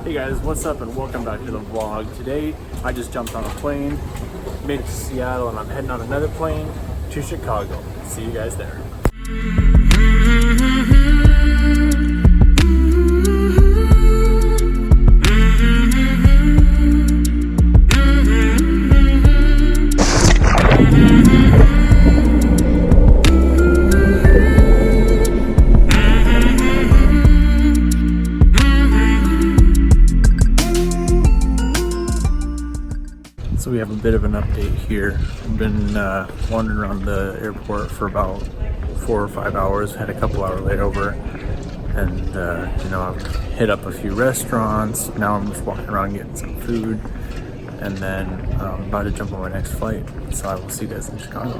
Hey guys, what's up and welcome back to the vlog. Today I just jumped on a plane, made it to Seattle, and I'm heading on another plane to Chicago. See you guys there. So we have a bit of an update here. I've been wandering around the airport for about 4 or 5 hours, had a couple hour layover, and I've hit up a few restaurants. Now I'm just walking around getting some food, and then I'm about to jump on my next flight. So I will see you guys in Chicago.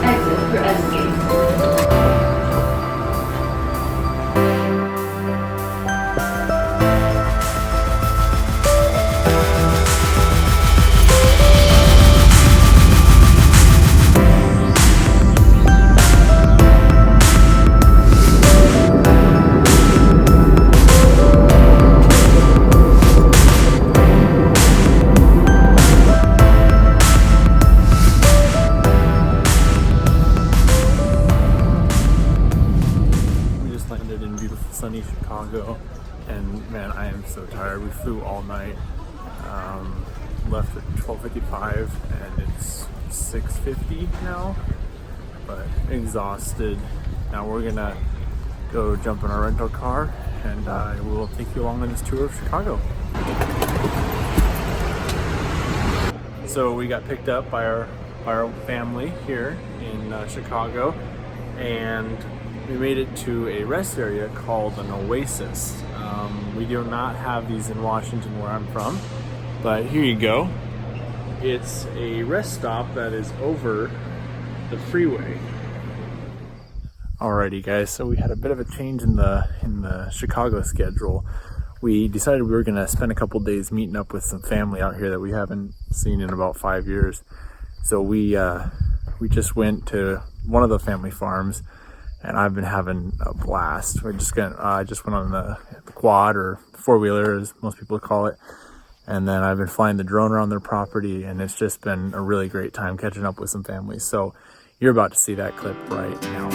Exit for escape. Sunny Chicago, and man, I am so tired. We flew all night, left at 12:55 and it's 6:50 now, but exhausted. Now we're gonna go jump in our rental car and I will take you along on this tour of Chicago. So we got picked up by our family here in Chicago, and we made it to a rest area called an Oasis. We do not have these in Washington where I'm from, but here you go. It's a rest stop that is over the freeway. Alrighty guys, so we had a bit of a change in the Chicago schedule. We decided we were gonna spend a couple days meeting up with some family out here that we haven't seen in about 5 years. So we just went to one of the family farms, and I've been having a blast. I just went on the quad, or four-wheeler as most people call it, and then I've been flying the drone around their property, and it's just been a really great time catching up with some families. So you're about to see that clip right now.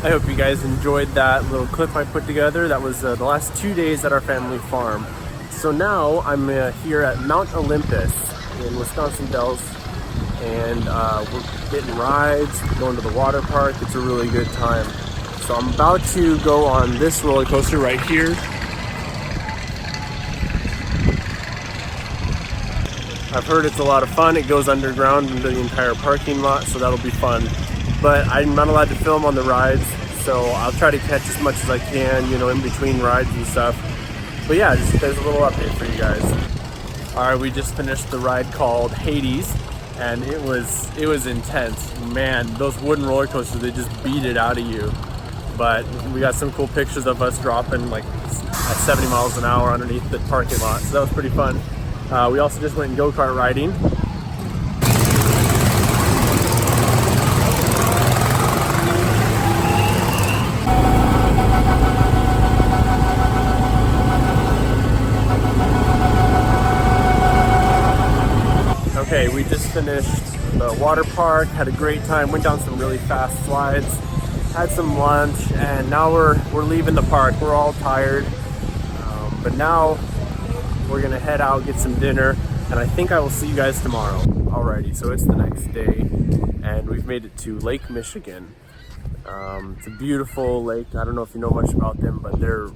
I hope you guys enjoyed that little clip I put together. That was the last 2 days at our family farm. So now I'm here at Mount Olympus in Wisconsin Dells, and we're getting rides, going to the water park. It's a really good time. So I'm about to go on this roller coaster right here. I've heard it's a lot of fun. It goes underground into the entire parking lot, so that'll be fun. But I'm not allowed to film on the rides, so I'll try to catch as much as I can, in between rides and stuff. But yeah, there's a little update for you guys. All right, we just finished the ride called Hades, and it was intense. Man, those wooden roller coasters, they just beat it out of you. But we got some cool pictures of us dropping like at 70 miles an hour underneath the parking lot, so that was pretty fun. We also just went go-kart riding. we just finished the water park, had a great time, went down some really fast slides, had some lunch, and now we're leaving the park. We're all tired, but now we're gonna head out, get some dinner, and I think I will see you guys tomorrow. Alrighty, so it's the next day, and we've made it to Lake Michigan. It's a beautiful lake. I don't know if you know much about them, but they're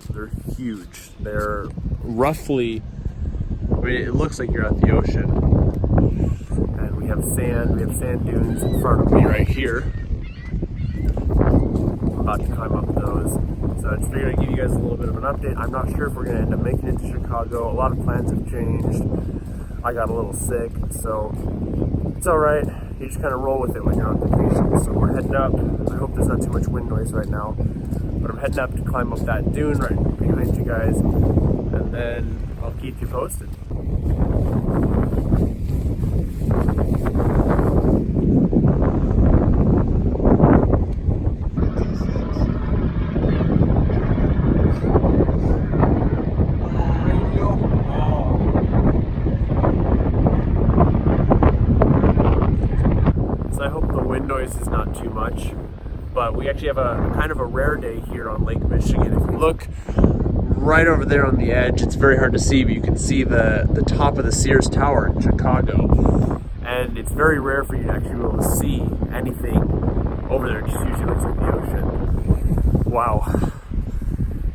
huge. They're roughly, I mean, it looks like you're at the ocean. And we have sand dunes in front of me right here. I'm about to climb up those. So I just figured I'd give you guys a little bit of an update. I'm not sure if we're gonna end up making it to Chicago. A lot of plans have changed. I got a little sick, so it's all right. You just kind of roll with it when you're on vacation. So we're heading up. I hope there's not too much wind noise right now, but I'm heading up to climb up that dune right behind you guys, and then I'll keep you posted. Noise is not too much, but we actually have a kind of a rare day here on Lake Michigan. If you look right over there on the edge, it's very hard to see, but you can see the top of the Sears Tower in Chicago, and it's very rare for you to actually be able to see anything over there. It just usually looks like the ocean. Wow,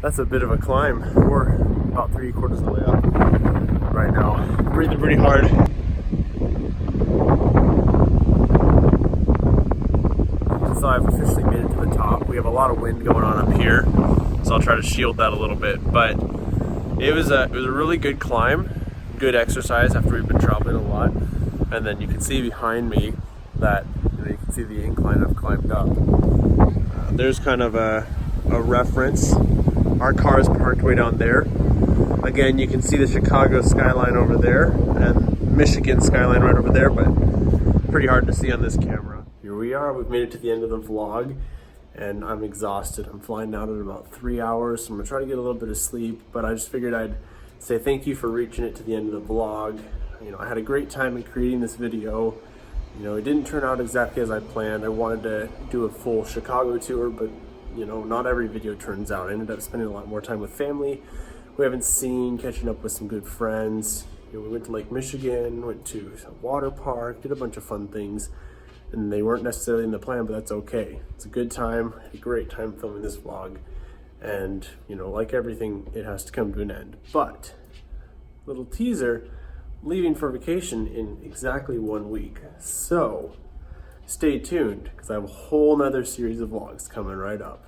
that's a bit of a climb. We're about 3/4 of the way up right now. Breathing pretty hard. So I've officially made it to the top. We have a lot of wind going on up here, so I'll try to shield that a little bit. But it was a really good climb, good exercise after we've been traveling a lot. And then you can see behind me that you can see the incline I've climbed up. There's kind of a reference. Our car is parked way down there. Again, you can see the Chicago skyline over there and Michigan skyline right over there, but pretty hard to see on this camera. Here we are, we've made it to the end of the vlog, and I'm exhausted. I'm flying out in about 3 hours, so I'm gonna try to get a little bit of sleep, but I just figured I'd say thank you for reaching it to the end of the vlog. You know, I had a great time in creating this video. You know, it didn't turn out exactly as I planned. I wanted to do a full Chicago tour, but you know, not every video turns out. I ended up spending a lot more time with family we haven't seen, catching up with some good friends. You know, we went to Lake Michigan, went to Waterpark, did a bunch of fun things. And they weren't necessarily in the plan, but that's okay. It's a good time, a great time filming this vlog. And, you know, like everything, it has to come to an end. But, little teaser, leaving for vacation in exactly 1 week. So, stay tuned, because I have a whole nother series of vlogs coming right up.